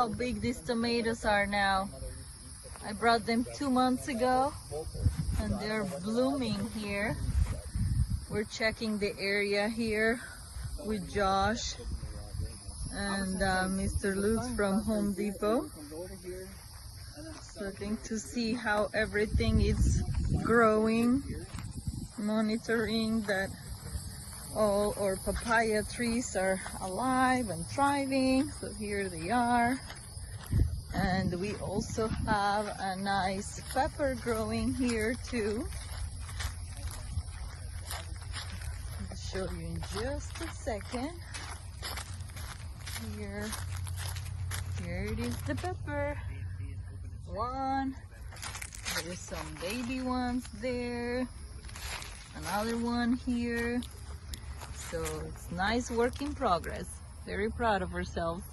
how big these tomatoes are now. I brought them 2 months ago and they're blooming here. We're checking the area here with Josh and Mr. Lutz from Home Depot, looking to see how everything is growing, monitoring that all our papaya trees are alive and thriving. So here they are. And we also have a nice pepper growing here too. I'll show you in just a second. Here it is, the pepper. One. There's some baby ones there. Another one here. So it's nice work in progress. Very proud of ourselves.